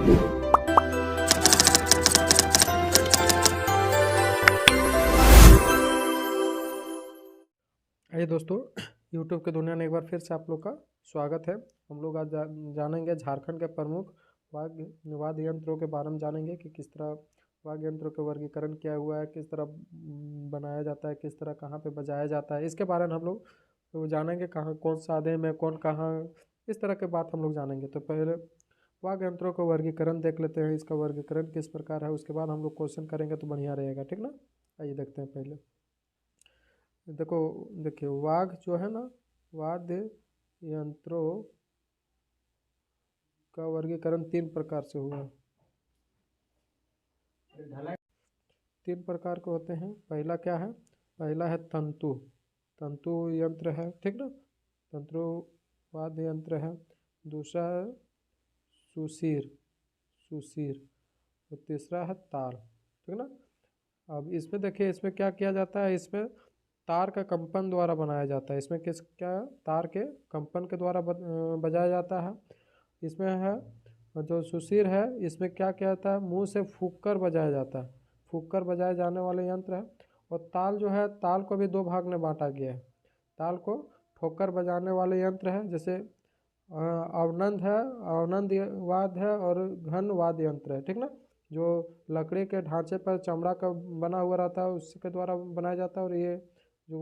आइए दोस्तों, यूट्यूब की दुनिया में एक बार फिर से आप लोग का स्वागत है। हम लोग आज जानेंगे झारखंड के प्रमुख वाद्य यंत्रों के बारे में जानेंगे कि किस तरह वाद्य यंत्रों के वर्गीकरण किया हुआ है, किस तरह बनाया जाता है, किस तरह कहाँ पे बजाया जाता है। इसके बारे में हम लोग तो जानेंगे, कहाँ कौन सादे में कौन कहाँ, इस तरह के बात हम लोग जानेंगे। तो पहले वाद्य यंत्रों का वर्गीकरण देख लेते हैं, इसका वर्गीकरण किस प्रकार है, उसके बाद हम लोग क्वेश्चन करेंगे तो बढ़िया रहेगा, ठीक ना। आइए देखते हैं पहले। देखिए वाद्य जो है ना, वाद्य यंत्रों का वर्गीकरण तीन प्रकार से हुआ है। तीन प्रकार के होते हैं। पहला क्या है? पहला है तंतु तंतु यंत्र है, ठीक ना, तंतु वाद्य यंत्र है। दूसरा है सुशीर सुशीर और तीसरा है तार, ठीक ना। अब इसमें देखिए, इसमें क्या किया जाता है, इसमें तार का कंपन द्वारा बनाया जाता है। इसमें किस क्या तार के कंपन के द्वारा बजाया जाता है। इसमें है जो सुशीर है, इसमें क्या किया जाता है, मुंह से फूंक कर बजाया जाता है, फूंक कर बजाए जाने वाले यंत्र है। और ताल जो है, ताल को भी दो भाग में बांटा गया है। ताल को ठोकर बजाने वाले यंत्र है, जैसे अवनंद है, अवनंद वाद्य है, और घन वाद्य यंत्र है, ठीक ना। जो लकड़ी के ढांचे पर चमड़ा का बना हुआ रहता है, उसके द्वारा बनाया जाता है, और ये जो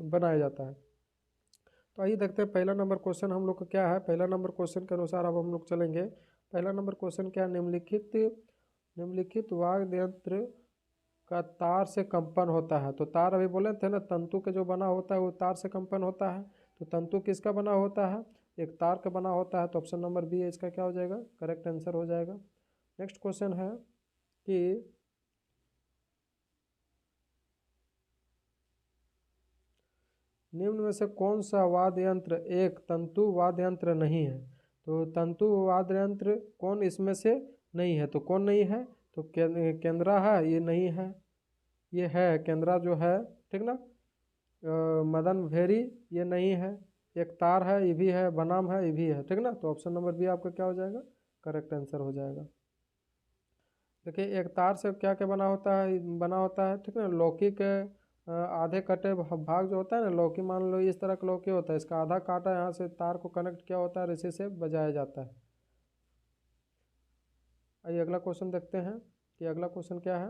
बनाया जाता है। तो आइए देखते हैं पहला नंबर क्वेश्चन हम लोग का क्या है। पहला नंबर क्वेश्चन के अनुसार अब हम लोग चलेंगे। पहला नंबर क्वेश्चन क्या है? निम्नलिखित वाद्य यंत्र का तार से कंपन होता है। तो तार अभी बोले थे ना, तंतु के जो बना होता है वो तार से कंपन होता है। तो तंतु किसका बना होता है? एक तार का बना होता है। तो ऑप्शन नंबर बी है इसका क्या हो जाएगा, करेक्ट आंसर हो जाएगा। नेक्स्ट क्वेश्चन है कि निम्न में से कौन सा वाद्य यंत्र एक तंतु वाद्य यंत्र नहीं है? तो तंतु वाद्य यंत्र कौन इसमें से नहीं है? तो कौन नहीं है? तो केंद्रा है, ये नहीं है। ये है केंद्रा जो है, ठीक ना। मदन भेरी ये नहीं है। एक तार है, ये भी है। बनाम है, ये भी है, ठीक ना। तो ऑप्शन नंबर बी आपका क्या हो जाएगा, करेक्ट आंसर हो जाएगा। देखिए एक तार से क्या क्या बना होता है, ठीक है। लौकी के आधे कटे भाग जो होता है ना, लौकी मान लो इस तरह का लौकी होता है, इसका आधा काटा यहाँ से तार को कनेक्ट किया होता है और इसी से बजाया जाता है। आइए अगला क्वेश्चन देखते हैं कि अगला क्वेश्चन क्या है।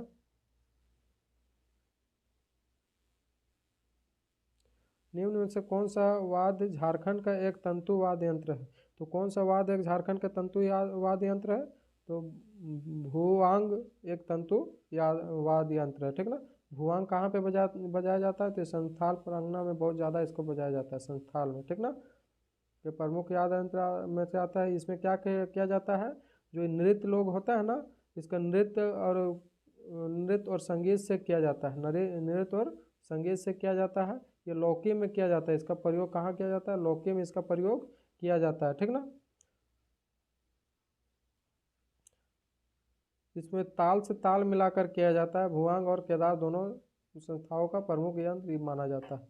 निम्न में से कौन सा वाद्य झारखंड का एक तंतु वाद्य यंत्र है? तो कौन सा वाद्य एक झारखंड का तंतु वाद्य यंत्र है? तो भुवांग एक तंतु या वाद्य यंत्र है, ठीक ना। भुवांग कहाँ पे बजाया जाता है? तो संथाल परगना में बहुत ज़्यादा इसको बजाया जाता है, संथाल में, ठीक ना। ये प्रमुख वाद्य यंत्र में से आता है। इसमें क्या किया जाता है, जो नृत्य लोग होता है ना, इसका नृत्य और संगीत से किया जाता है। नृत्य और संगीत से किया जाता है। ये लौकी में किया जाता है। इसका प्रयोग कहाँ किया जाता है? लौकी में इसका प्रयोग किया जाता है, ठीक ना। इसमें ताल से ताल मिलाकर किया जाता है। भुवांग और केदार दोनों संस्थाओं का प्रमुख यंत्र माना जाता है।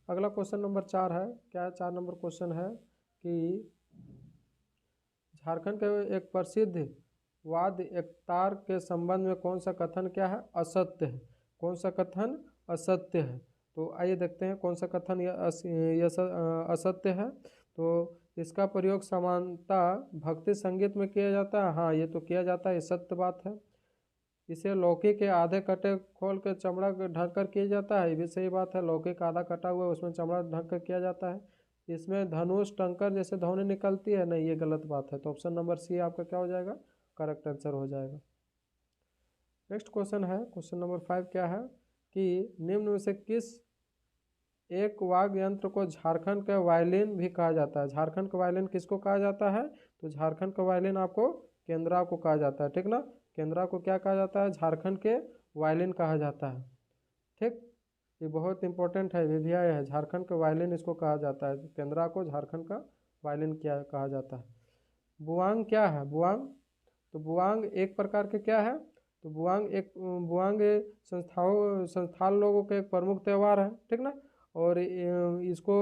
अगला क्वेश्चन नंबर 4 है। क्या है? 4 नंबर क्वेश्चन है कि झारखंड के एक प्रसिद्ध वाद्य एक तार के संबंध में कौन सा कथन क्या है, असत्य है? कौन सा कथन असत्य है? तो आइए देखते हैं कौन सा कथन असत्य है। तो इसका प्रयोग समानता भक्ति संगीत में किया जाता है। हाँ, ये तो किया जाता है, ये सत्य बात है। इसे लौकी के आधे कटे खोल के चमड़ा ढक कर किया जाता है, ये भी सही बात है। लौकी का आधा कटा हुआ है, उसमें चमड़ा ढक कर किया जाता है। इसमें धनुष टंकर जैसे ध्वनि निकलती है, नहीं, ये गलत बात है। तो ऑप्शन नंबर सी आपका क्या हो जाएगा, करेक्ट आंसर हो जाएगा। नेक्स्ट क्वेश्चन है, क्वेश्चन नंबर 5 क्या है कि निम्न में से किस एक वाद्य यंत्र को झारखंड का वायलिन भी कहा जाता है? झारखंड का वायलिन किसको कहा जाता है? तो झारखंड का वायलिन आपको केंद्रा को कहा जाता है, ठीक ना। केंद्रा को क्या कहा जाता है? झारखंड के वायलिन कहा जाता है, ठीक। ये बहुत इंपॉर्टेंट है, ये भी आया है। झारखंड का वायलिन इसको कहा जाता है। केंद्रा को झारखंड का वायलिन क्या कहा जाता है। बुआंग क्या है? बुआंग, तो बुआंग एक प्रकार के क्या है? तो बुआंग संस्थान लोगों के एक प्रमुख त्यौहार है, ठीक ना। और इसको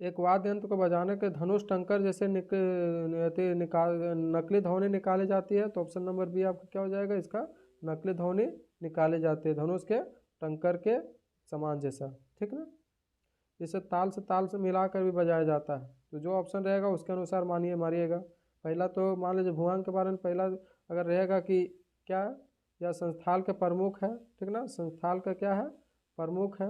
एक वाद्य यंत्र को बजाने के धनुष टंकर जैसे नकली ध्वनि निकाली जाती है, तो ऑप्शन नंबर बी आपका क्या हो जाएगा, इसका नकली ध्वनि निकाली जाती है धनुष के टंकर के समान जैसा, ठीक ना। इसे ताल से मिलाकर भी बजाया जाता है। तो जो ऑप्शन रहेगा उसके अनुसार मारिएगा। पहला तो मान लीजिए भुआंग के बारे में पहला अगर रहेगा कि क्या, या संस्थाल के प्रमुख है, ठीक ना, संस्थाल का क्या है, प्रमुख है।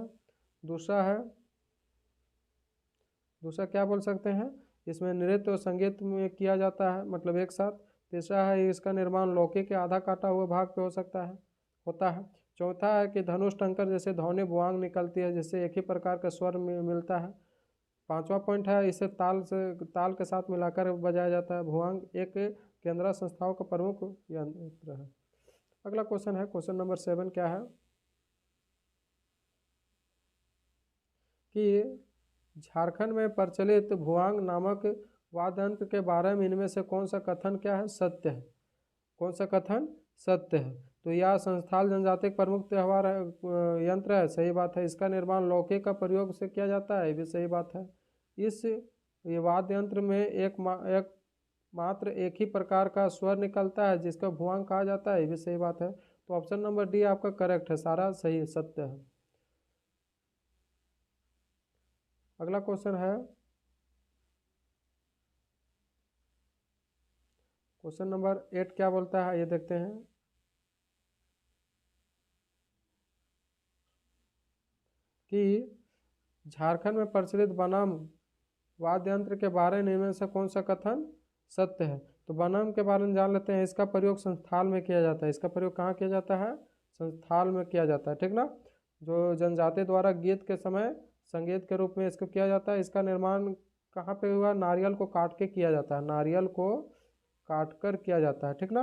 दूसरा क्या बोल सकते हैं, इसमें नृत्य और संगीत में किया जाता है, मतलब एक साथ। तीसरा है इसका निर्माण लौकी के आधा काटा हुआ भाग पे होता है। चौथा है कि धनुष टंकर जैसे ध्वनि भुआंग निकलती है, जिससे एक ही प्रकार का स्वर मिलता है। पांचवा पॉइंट है इसे ताल के साथ मिलाकर बजाया जाता है। भुआंग एक केंद्रीय संस्थाओं का प्रमुख यंत्र है। अगला क्वेश्चन है, क्वेश्चन नंबर 7 क्या है कि झारखंड में प्रचलित भुआंग नामक वाद्य यंत्र के बारे में इनमें से कौन सा कथन क्या है, सत्य है। कौन सा कथन सत्य है, तो यह संस्थाल जनजाति का प्रमुख त्यौहार यंत्र है, सही बात है। इसका निर्माण लौकी का प्रयोग से किया जाता है, ये भी सही बात है। इस वाद्य यंत्र में मात्र एक ही प्रकार का स्वर निकलता है, जिसका भुआंग कहा जाता है, ये भी सही बात है। तो ऑप्शन नंबर डी आपका करेक्ट है, सारा सही सत्य है। अगला क्वेश्चन है, क्वेश्चन नंबर 8 क्या बोलता है, ये देखते हैं कि झारखंड में प्रचलित बनाम वाद्य यंत्र के बारे में इनमें से कौन सा कथन सत्य है। तो बनाम के बारे में जान लेते हैं। इसका प्रयोग संस्थाल में किया जाता है। इसका प्रयोग कहाँ किया जाता है, संस्थाल में किया जाता है, ठीक ना। जो जनजाति द्वारा गीत के समय संगीत के रूप में इसको किया जाता है। इसका निर्माण कहाँ पे हुआ, नारियल को काट के किया जाता है, नारियल को काट कर किया जाता है, ठीक ना।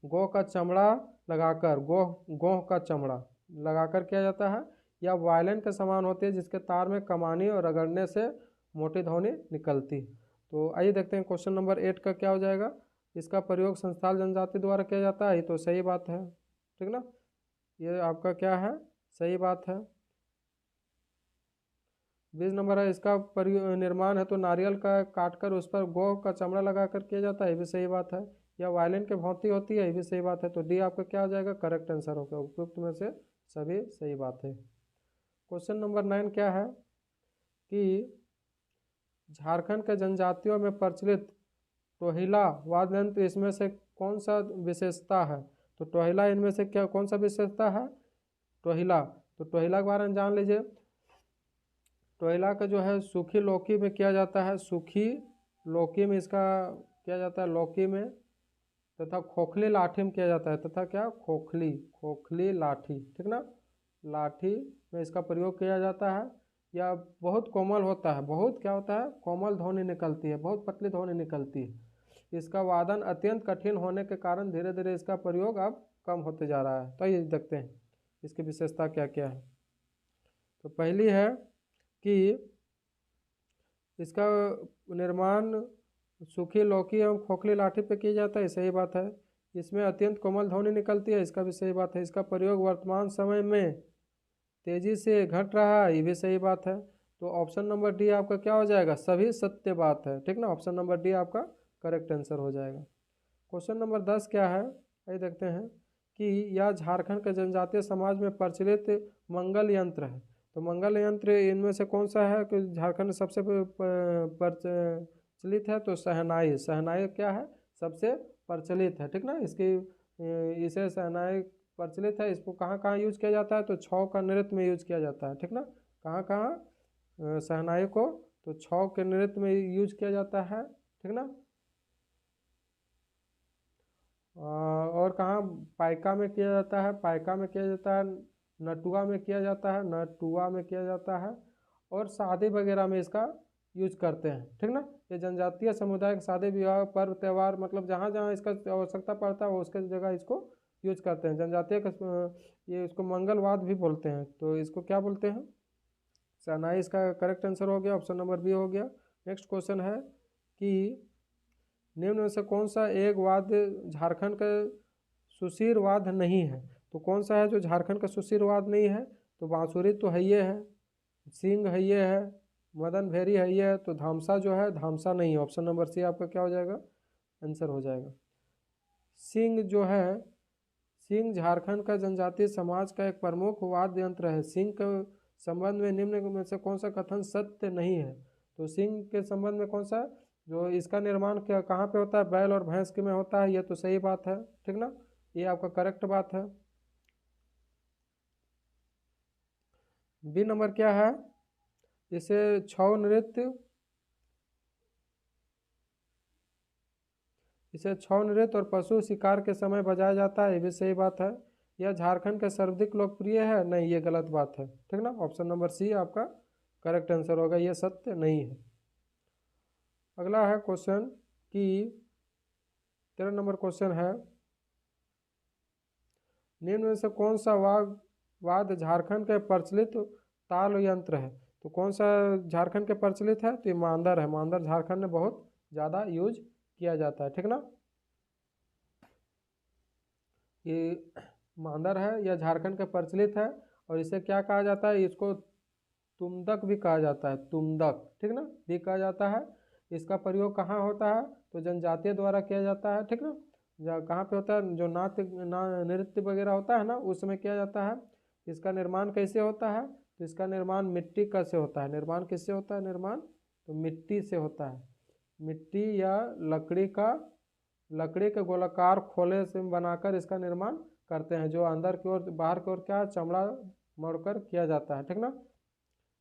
गोह का चमड़ा लगाकर, गोह का चमड़ा लगाकर किया जाता है, या वायलिन के समान होती है, जिसके तार में कमानी और रगड़ने से मोटी ध्वनि निकलती है। तो आइए देखते हैं क्वेश्चन नंबर 8 का क्या हो जाएगा। इसका प्रयोग संस्थाल जनजाति द्वारा किया जाता है, ये तो सही बात है, ठीक ना, ये आपका क्या है, सही बात है। 20 नंबर है, इसका निर्माण है तो नारियल का काटकर उस पर गोह का चमड़ा लगाकर किया जाता है, ये भी सही बात है। या वायलिन के भांति होती है, ये भी सही बात है। तो डी आपका क्या हो जाएगा, करेक्ट आंसर होगा। उपयुक्त में से सभी सही बात है। क्वेश्चन नंबर 9 क्या है कि झारखंड के जनजातियों में प्रचलित टोहिला वाद्य यंत्र इसमें से कौन सा विशेषता है। तो टोहिला इनमें से क्या कौन सा विशेषता है, टोहिला। तो टोहिला के बारे में जान लीजिए। टोहिला का जो है सूखी लौकी में किया जाता है, सूखी लौकी में इसका किया जाता है, लौकी में, तथा खोखली लाठी में किया जाता है, तथा क्या, खोखली लाठी, ठीक ना, लाठी में इसका प्रयोग किया जाता है। या बहुत कोमल होता है, बहुत क्या होता है, कोमल ध्वनि निकलती है, बहुत पतली ध्वनि निकलती है। इसका वादन अत्यंत कठिन होने के कारण धीरे धीरे इसका प्रयोग अब कम होते जा रहा है। तो ये देखते हैं इसकी विशेषता क्या क्या है। तो पहली है कि इसका निर्माण सूखी लौकी एवं खोखली लाठी पे किया जाता है, सही बात है। इसमें अत्यंत कोमल ध्वनि निकलती है, इसका भी सही बात है। इसका प्रयोग वर्तमान समय में तेजी से घट रहा है, ये भी सही बात है। तो ऑप्शन नंबर डी आपका क्या हो जाएगा, सभी सत्य बात है, ठीक ना। ऑप्शन नंबर डी आपका करेक्ट आंसर हो जाएगा। क्वेश्चन नंबर 10 क्या है, ये देखते हैं कि यह झारखंड के जनजातीय समाज में प्रचलित मंगल यंत्र है। तो मंगल यंत्र इनमें से कौन सा है कि झारखंड में सबसे प्रचलित है। तो शहनाई क्या है, सबसे प्रचलित है, ठीक ना। इसे शहनाई प्रचलित है। इसको कहाँ कहाँ यूज किया जाता है, तो छौ का नृत्य में यूज किया जाता है, ठीक ना। कहाँ कहाँ शहनाई को, तो छौ के नृत्य में यूज किया जाता है, ठीक ना। और कहाँ, पाइका में किया जाता है, पाइका में किया जाता है, नटुआ में किया जाता है, नटुआ में किया जाता है, और शादी वगैरह में इसका यूज करते हैं, ठीक ना। ये जनजातीय समुदाय के शादी विवाह पर्व त्यौहार, मतलब जहाँ जहाँ इसका आवश्यकता पड़ता है उसके जगह इसको यूज करते हैं। जनजातीय ये इसको मंगलवाद भी बोलते हैं। तो इसको क्या बोलते हैं, शहनाई इसका करेक्ट आंसर हो गया, ऑप्शन नंबर बी हो गया। नेक्स्ट क्वेश्चन है कि निम्न में से कौन सा एक वाद्य झारखंड का सुशीर वाद्य नहीं है। तो कौन सा है जो झारखंड का सुशीर वाद्य नहीं है। तो बांसुरी तो है, ये है, सींग है, ये है, मदन भेरी है ये, तो धामसा जो है, धामसा नहीं है। ऑप्शन नंबर सी आपका क्या हो जाएगा, आंसर हो जाएगा। सिंह जो है, सिंह झारखंड का जनजातीय समाज का एक प्रमुख वाद्य यंत्र है। सिंह के संबंध में निम्न में से कौन सा कथन सत्य नहीं है। तो सिंह के संबंध में कौन सा, जो इसका निर्माण क्या कहाँ पे होता है, बैल और भैंस के में होता है, ये तो सही बात है, ठीक ना, ये आपका करेक्ट बात है। बी नंबर क्या है, इसे छऊ नृत्य, इसे छऊ नृत्य और पशु शिकार के समय बजाया जाता है, ये भी सही बात है। यह झारखंड का सर्वाधिक लोकप्रिय है, नहीं ये गलत बात है, ठीक ना, ऑप्शन नंबर सी आपका करेक्ट आंसर होगा, ये सत्य नहीं है। अगला है क्वेश्चन कि 13 नंबर क्वेश्चन है, निम्न में से कौन सा वाद्य झारखंड के प्रचलित ताल यंत्र है। तो कौन सा झारखंड के प्रचलित है, तो ये मांदर है। मांदर झारखंड में बहुत ज़्यादा यूज किया जाता है, ठीक ना, ये मांदर है, यह झारखंड का प्रचलित है। और इसे क्या कहा जाता है, इसको तुम्दक भी कहा जाता है, तुम्दक, ठीक ना, भी कहा जाता है। इसका प्रयोग कहाँ होता है, तो जनजातीय द्वारा किया जाता है, ठीक ना, कहाँ पे होता है, जो नृत्य वगैरह होता है ना, उसमें किया जाता है। इसका निर्माण कैसे होता है, तो इसका निर्माण मिट्टी का से होता है। निर्माण किससे होता है, निर्माण तो मिट्टी से होता है। मिट्टी या लकड़ी के गोलाकार खोले से बनाकर इसका निर्माण करते हैं, जो अंदर की ओर बाहर की ओर क्या चमड़ा मोड़कर किया जाता है, ठीक ना।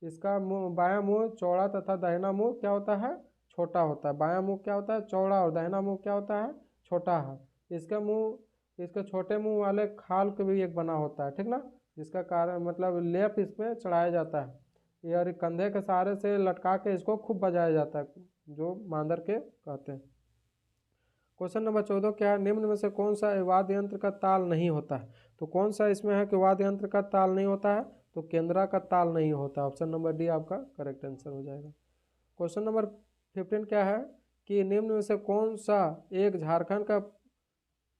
इसका मुंह, बायां मुंह चौड़ा तथा दाहिना मुंह क्या होता है, छोटा होता है। बायां मुंह क्या होता है, चौड़ा, और दाहिना मुंह क्या होता है, छोटा है। इसका मुंह, इसके छोटे मुंह वाले खाल के भी एक बना होता है, ठीक ना, जिसका कारण मतलब लेप इसमें चढ़ाया जाता है, और कंधे के सहारे से लटका के इसको खूब बजाया जाता है, जो मांदर के कहते हैं। क्वेश्चन नंबर 14 क्या है, निम्न में से कौन सा वाद्य यंत्र का ताल नहीं होता है। तो कौन सा इसमें है कि वाद्य यंत्र का ताल नहीं होता है, तो केंद्रा का ताल नहीं होता। ऑप्शन नंबर डी आपका करेक्ट आंसर हो जाएगा। क्वेश्चन नंबर 15 क्या है कि निम्न में से कौन सा एक झारखंड का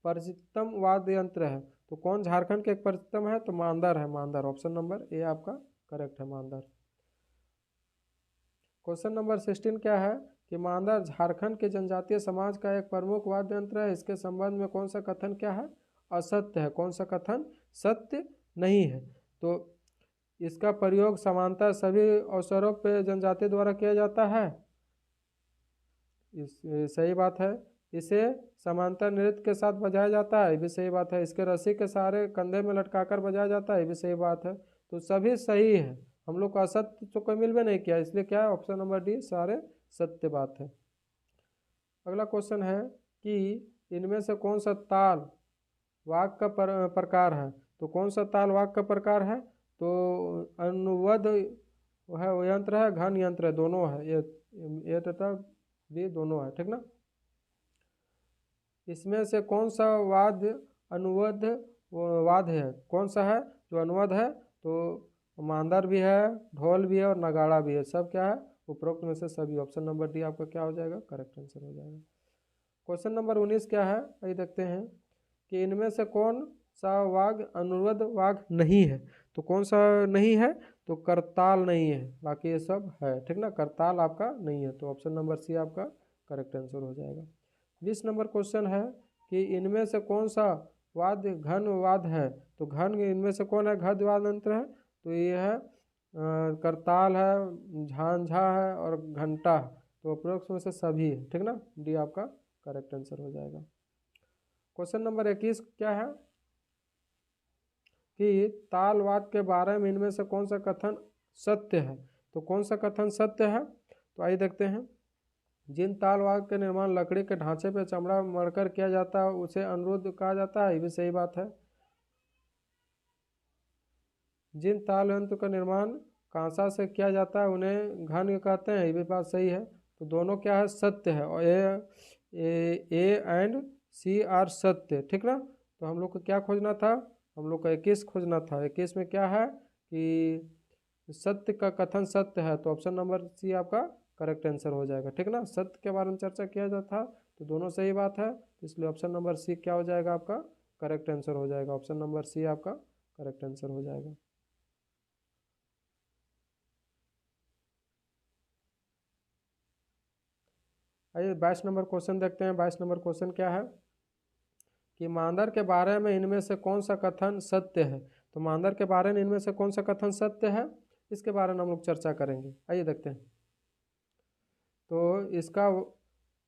परिचितम वाद्य यंत्र है। तो कौन झारखंड के एक परिचितम है, तो मांदर है, मांदर, ऑप्शन नंबर ए आपका करेक्ट है, मांदर। क्वेश्चन नंबर 16 क्या है कि मांदर झारखंड के जनजातीय समाज का एक प्रमुख वाद्य यंत्र है। इसके संबंध में कौन सा कथन क्या है, असत्य है। कौन सा कथन सत्य नहीं है। तो इसका प्रयोग समानता सभी अवसरों पर जनजाति द्वारा किया जाता है, इस सही बात है। इसे समांतर नृत्य के साथ बजाया जाता है, ये भी सही बात है। इसके रस्सी के सहारे कंधे में लटकाकर बजाया जाता है, ये भी सही बात है। तो सभी सही है, हम लोग को असत्य तो कोई मिल भी नहीं किया, इसलिए क्या है, ऑप्शन नंबर डी सारे सत्य बात है। अगला क्वेश्चन है कि इनमें से कौन सा ताल वाक का प्रकार है। तो कौन सा ताल वाक का प्रकार है, तो अनुवद है, वो यंत्र है, घन यंत्र है, दोनों है, ये तथा बी दोनों है, ठीक ना। इसमें से कौन सा वाद्य अनुवद वाद्य है, कौन सा है जो अनुवद है, तो मांदर भी है, ढोल भी है और नगाड़ा भी है, सब क्या है, उपरोक्त में से सभी। ऑप्शन नंबर डी आपका क्या हो जाएगा, करेक्ट आंसर हो जाएगा। क्वेश्चन नंबर 19 क्या है, वही देखते हैं कि इनमें से कौन सा वाग अनुवद वाग नहीं है। तो कौन सा नहीं है, तो करताल नहीं है, बाकी ये सब है, ठीक ना, करताल आपका नहीं है, तो ऑप्शन नंबर सी आपका करेक्ट आंसर हो जाएगा। 20 नंबर क्वेश्चन है कि इनमें से कौन सा वाद्य घन वाद्य है। तो घन इनमें से कौन है, घन वाद्य यंत्र है, तो ये है करताल है, झांझा है और घंटा है, तो अप्रोक्स में से सभी है, ठीक ना, डी आपका करेक्ट आंसर हो जाएगा। क्वेश्चन नंबर 21 क्या है कि तालवाद के बारे में इनमें से कौन सा कथन सत्य है। तो कौन सा कथन सत्य है, तो आइए देखते हैं। जिन तालवाद के निर्माण लकड़ी के ढांचे पर चमड़ा मढ़कर किया जाता है उसे अनुरुद्ध कहा जाता है, ये भी सही बात है। जिन ताल यंत्र का निर्माण कांसा से किया जाता है उन्हें घन कहते हैं, ये भी बात सही है। तो दोनों क्या है, सत्य है, और ए एंड सी आर सत्य, ठीक ना। तो हम लोग को क्या खोजना था, हम लोग को 21 खोजना था। 21 में क्या है कि सत्य का कथन सत्य है, तो ऑप्शन नंबर सी आपका करेक्ट आंसर हो जाएगा, ठीक ना। सत्य के बारे में चर्चा किया जाता था, तो दोनों सही बात है, इसलिए ऑप्शन नंबर सी क्या हो जाएगा, आपका करेक्ट आंसर हो जाएगा। ऑप्शन नंबर सी आपका करेक्ट आंसर हो जाएगा। आइए 22 नंबर क्वेश्चन देखते हैं। 22 नंबर क्वेश्चन क्या है कि मांदर के बारे में इनमें से कौन सा कथन सत्य है। तो मांदर के बारे में इनमें से कौन सा कथन सत्य है, इसके बारे में हम लोग चर्चा करेंगे। आइए देखते हैं। तो इसका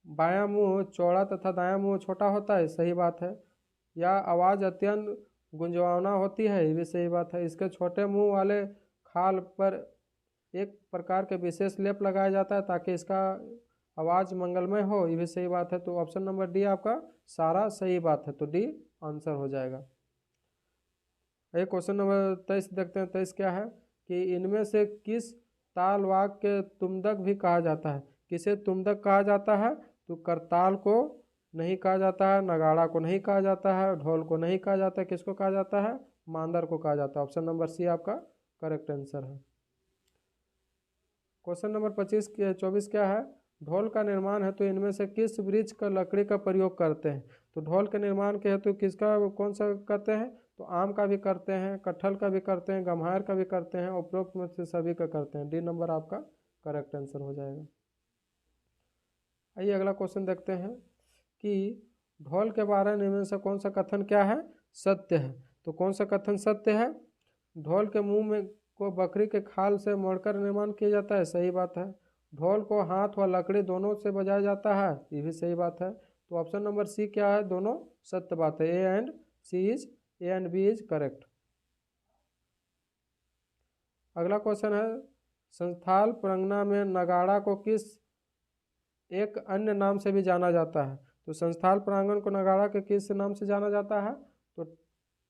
बायां मुंह चौड़ा तथा दायां मुंह छोटा होता है, सही बात है। या आवाज़ अत्यंत गुंजवाना होती है, ये भी सही बात है। इसके छोटे मुंह वाले खाल पर एक प्रकार के विशेष लेप लगाया जाता है ताकि इसका आवाज़ मंगलमय हो, ये भी सही बात है। तो ऑप्शन नंबर डी आपका सारा सही बात है, तो डी आंसर हो जाएगा। एक क्वेश्चन नंबर 23 देखते हैं। 23 क्या है कि इनमें से किस ताल वाग के तुमदक भी कहा जाता है। किसे तुमदक कहा जाता है, तो करताल को नहीं कहा जाता है, नगाड़ा को नहीं कहा जाता है, ढोल को नहीं कहा जाता है, किसको कहा जाता है, मांदर को कहा जाता है। ऑप्शन नंबर सी आपका करेक्ट आंसर है। क्वेश्चन नंबर 24 क्या है, ढोल का निर्माण है तो इनमें से किस वृक्ष का लकड़ी का प्रयोग करते हैं। तो ढोल के निर्माण के हेतु किसका कौन सा करते हैं, तो आम का भी करते हैं, कटहल का भी करते हैं, गम्हार का भी करते हैं, उपरोक्त में से सभी का करते हैं। डी नंबर आपका करेक्ट आंसर हो जाएगा। आइए अगला क्वेश्चन देखते हैं कि ढोल के बारे में इनमें से कौन सा कथन क्या है, सत्य है। तो कौन सा कथन सत्य है, ढोल के मुंह में को बकरी के खाल से मोड़कर निर्माण किया जाता है, सही बात है। ढोल को हाथ व लकड़ी दोनों से बजाया जाता है, ये भी सही बात है। तो ऑप्शन नंबर सी क्या है, दोनों सत्य बात है। A and B is correct. अगला क्वेश्चन है, संस्थाल प्रंगना में नगाड़ा को किस एक अन्य नाम से भी जाना जाता है। तो संस्थाल प्रांगण को नगाड़ा के किस नाम से जाना जाता है, तो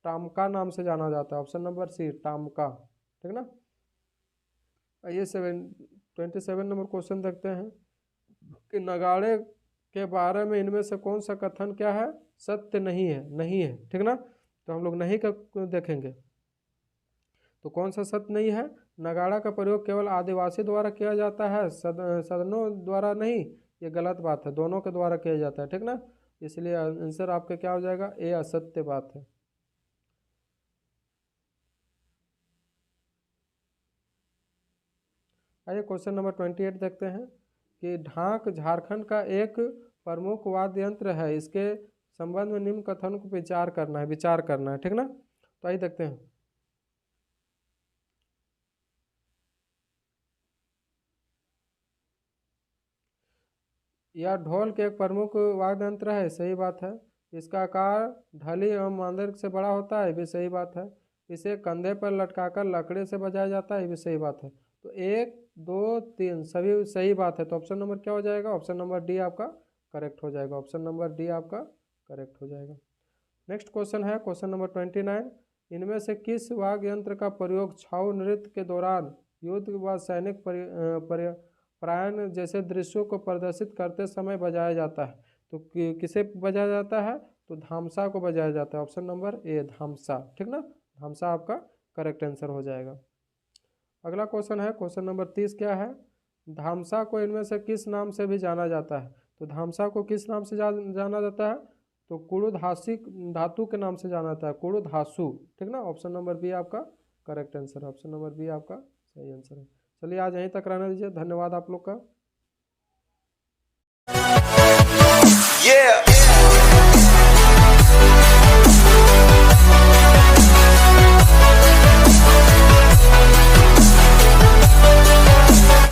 टामका नाम से जाना जाता है। ऑप्शन नंबर सी टामका, ठीक ना। आइए 27 नंबर क्वेश्चन देखते हैं कि नगाड़े के बारे में इनमें से कौन सा कथन क्या है, सत्य नहीं है, ठीक ना। तो हम लोग नहीं का देखेंगे। तो कौन सा सत्य नहीं है, नगाड़ा का प्रयोग केवल आदिवासी द्वारा किया जाता है, सदनों द्वारा नहीं, ये गलत बात है, दोनों के द्वारा किया जाता है, ठीक ना। इसलिए आंसर आपका क्या हो जाएगा, ए असत्य बात है। आइए क्वेश्चन नंबर 28 देखते हैं कि ढाक झारखंड का एक प्रमुख वाद्य यंत्र है, इसके संबंध में निम्न कथन को विचार करना है, ठीक ना। तो आइए देखते हैं। यह ढोल के एक प्रमुख वाद्य यंत्र है, सही बात है। इसका आकार ढली एवं मांदर से बड़ा होता है, ये भी सही बात है। इसे कंधे पर लटकाकर लकड़ी से बजाया जाता है, ये भी सही बात है। तो 1 2 3 सभी सही बात है। तो ऑप्शन नंबर क्या हो जाएगा, ऑप्शन नंबर डी आपका करेक्ट हो जाएगा। ऑप्शन नंबर डी आपका करेक्ट हो जाएगा। नेक्स्ट क्वेश्चन है क्वेश्चन नंबर 29, इनमें से किस वाद्य यंत्र का प्रयोग छाऊ नृत्य के दौरान युद्ध व सैनिक प्रायण जैसे दृश्यों को प्रदर्शित करते समय बजाया जाता है। तो किसे बजाया जाता है, तो धामसा को बजाया जाता है। ऑप्शन नंबर ए धामसा, ठीक ना, धामसा आपका करेक्ट आंसर हो जाएगा। अगला क्वेश्चन है क्वेश्चन नंबर 30 क्या है, धामसा को इनमें से किस नाम से भी जाना जाता है। तो धामसा को किस नाम से जाना जाता है, तो कुड़ुधासी धातु के नाम से जाना जाता है, कुड़ुधासु, ठीक ना। ऑप्शन नंबर बी आपका करेक्ट आंसर है। ऑप्शन नंबर बी आपका सही आंसर है। चलिए आज यहीं तक रहने दीजिए, धन्यवाद आप लोग का।